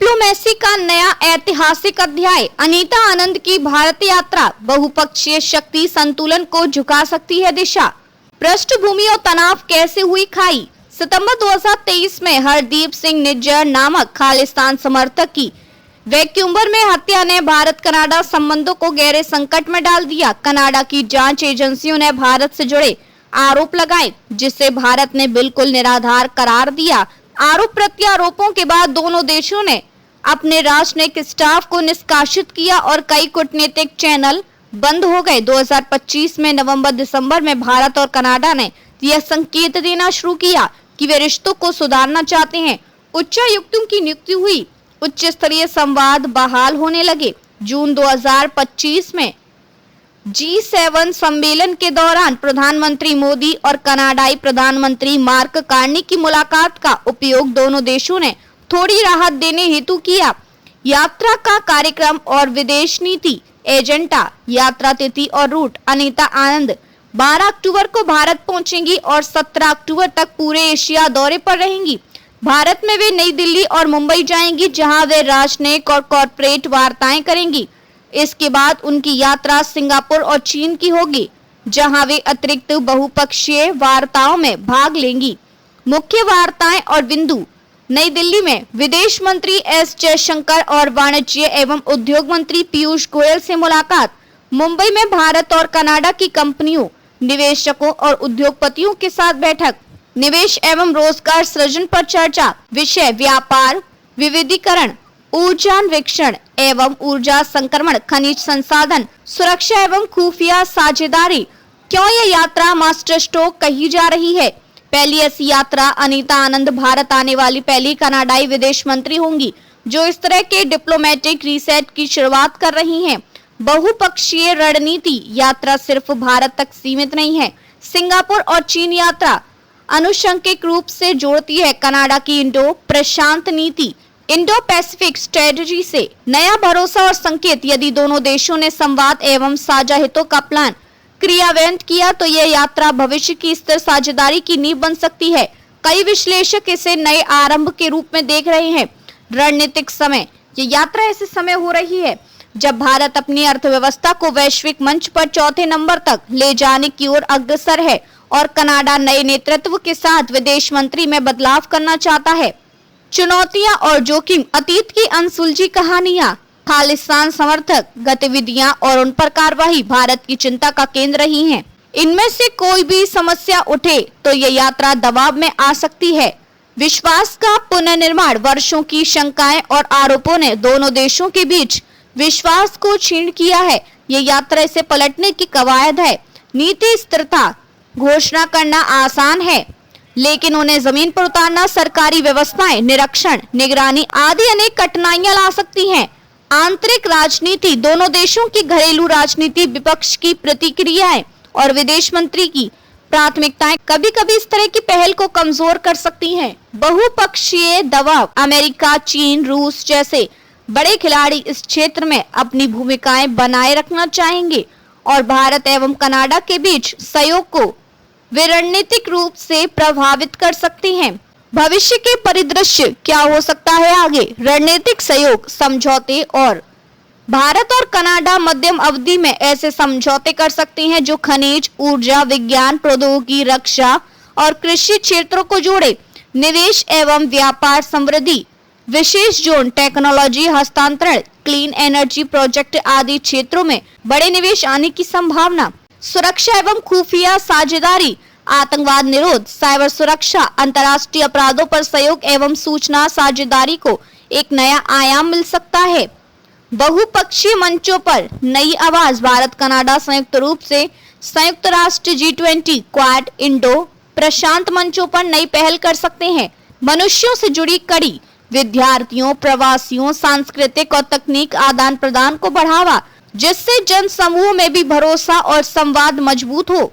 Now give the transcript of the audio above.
Diplomacy का नया ऐतिहासिक अध्याय। अनीता आनंद की भारत यात्रा बहुपक्षीय शक्ति संतुलन को झुका सकती है दिशा। पृष्ठभूमि और तनाव कैसे हुई खाई। सितंबर 2023 में हरदीप सिंह निज्जर नामक खालिस्तान समर्थक की वैक्यूमर में हत्या ने भारत कनाडा संबंधों को गहरे संकट में डाल दिया। कनाडा की जांच एजेंसियों ने भारत से जुड़े आरोप लगाए, जिसे भारत ने बिल्कुल निराधार करार दिया। आरोप प्रत्यारोपों के बाद दोनों देशों ने अपने राजनयिक स्टाफ को निष्कासित किया और कई कूटनीतिक चैनल बंद हो गए। 2025 में नवंबर-दिसंबर में भारत और कनाडा ने यह संकेत देना शुरू किया कि वे रिश्तों को सुधारना चाहते हैं। उच्चायुक्तों की नियुक्ति हुई, उच्च स्तरीय संवाद बहाल होने लगे। जून 2025 में G7 सम्मेलन के दौरान प्रधानमंत्री मोदी और कनाडाई प्रधानमंत्री मार्क कार्नी की मुलाकात का उपयोग दोनों देशों ने थोड़ी राहत देने हेतु किया। यात्रा का कार्यक्रम और विदेश नीति एजेंडा, यात्रा तिथि और रूट। अनीता आनंद 12 अक्टूबर को भारत पहुंचेंगी और 17 अक्टूबर तक पूरे एशिया दौरे पर रहेंगी। भारत में वे नई दिल्ली और मुंबई जाएंगी, जहां वे राजनयिक और कॉर्पोरेट वार्ताएं करेंगी। इसके बाद उनकी यात्रा सिंगापुर और चीन की होगी, जहां वे अतिरिक्त बहुपक्षीय वार्ताओं में भाग लेंगी। मुख्य वार्ताएं और बिंदु। नई दिल्ली में विदेश मंत्री एस जयशंकर और वाणिज्य एवं उद्योग मंत्री पीयूष गोयल से मुलाकात। मुंबई में भारत और कनाडा की कंपनियों, निवेशकों और उद्योगपतियों के साथ बैठक। निवेश एवं रोजगार सृजन पर चर्चा। विषय व्यापार विविधीकरण, ऊर्जा अन्वेषण एवं ऊर्जा संक्रमण, खनिज संसाधन, सुरक्षा एवं खुफिया साझेदारी। क्यों यह यात्रा मास्टर स्ट्रोक कही जा रही है? पहली ऐसी यात्रा। अनीता आनंद भारत आने वाली पहली कनाडाई विदेश मंत्री होंगी जो इस तरह के डिप्लोमेटिक रीसेट की शुरुआत कर रही हैं। बहुपक्षीय रणनीति। यात्रा सिर्फ भारत तक सीमित नहीं है। सिंगापुर और चीन यात्रा अनुशंसिक रूप से जोड़ती है कनाडा की इंडो प्रशांत नीति, इंडो पैसिफिक स्ट्रेटजी से नया भरोसा और संकेत। यदि दोनों देशों ने संवाद एवं साझा हितों का प्लान क्रियान्वित किया तो यह यात्रा भविष्य की स्थिर साझेदारी की नींव बन सकती है। कई विश्लेषक इसे नए आरंभ के रूप में देख रहे हैं। रणनीतिक समय। ये यात्रा ऐसे समय हो रही है जब भारत अपनी अर्थव्यवस्था को वैश्विक मंच पर चौथे नंबर तक ले जाने की ओर अग्रसर है और कनाडा नए नेतृत्व के साथ विदेश मंत्री में बदलाव करना चाहता है। चुनौतियां और जोखिम। अतीत की अनसुलझी कहानियां, खालिस्तान समर्थक गतिविधियां और उन पर कार्रवाई भारत की चिंता का केंद्र रही हैं। इनमें से कोई भी समस्या उठे तो ये यात्रा दबाव में आ सकती है। विश्वास का पुनर्निर्माण। वर्षों की शंकाएं और आरोपों ने दोनों देशों के बीच विश्वास को छीन किया है। ये यात्रा इसे पलटने की कवायद है। नीति स्थिरता। घोषणा करना आसान है, लेकिन उन्हें जमीन पर उतारना सरकारी व्यवस्थाएं, निरीक्षण, निगरानी आदि अनेक कठिनाइयां ला सकती हैं। आंतरिक राजनीति। दोनों देशों की घरेलू राजनीति, विपक्ष की प्रतिक्रियाएं और विदेश मंत्री की प्राथमिकताएं कभी-कभी इस तरह की पहल को कमजोर कर सकती हैं। बहुपक्षीय दबाव। अमेरिका, चीन, रूस जैसे बड़े खिलाड़ी इस क्षेत्र में अपनी भूमिकाएं बनाए रखना चाहेंगे और भारत एवं कनाडा के बीच सहयोग को वे रणनीतिक रूप से प्रभावित कर सकते हैं। भविष्य के परिदृश्य क्या हो सकता है आगे? रणनीतिक सहयोग समझौते। और भारत और कनाडा मध्यम अवधि में ऐसे समझौते कर सकते हैं जो खनिज, ऊर्जा, विज्ञान, प्रौद्योगिकी, रक्षा और कृषि क्षेत्रों को जोड़े। निवेश एवं व्यापार समृद्धि। विशेष जोन, टेक्नोलॉजी हस्तांतरण, क्लीन एनर्जी प्रोजेक्ट आदि क्षेत्रों में बड़े निवेश आने की संभावना। सुरक्षा एवं खुफिया साझेदारी, आतंकवाद निरोध, साइबर सुरक्षा, अंतर्राष्ट्रीय अपराधों पर सहयोग एवं सूचना साझेदारी को एक नया आयाम मिल सकता है। बहुपक्षीय मंचों पर नई आवाज। भारत कनाडा संयुक्त रूप से संयुक्त राष्ट्र, G20, क्वाड, इंडो प्रशांत मंचों पर नई पहल कर सकते हैं। मनुष्यों से जुड़ी कड़ी। विद्यार्थियों, प्रवासियों, सांस्कृतिक और तकनीक आदान प्रदान को बढ़ावा, जिससे जन समूह में भी भरोसा और संवाद मजबूत हो।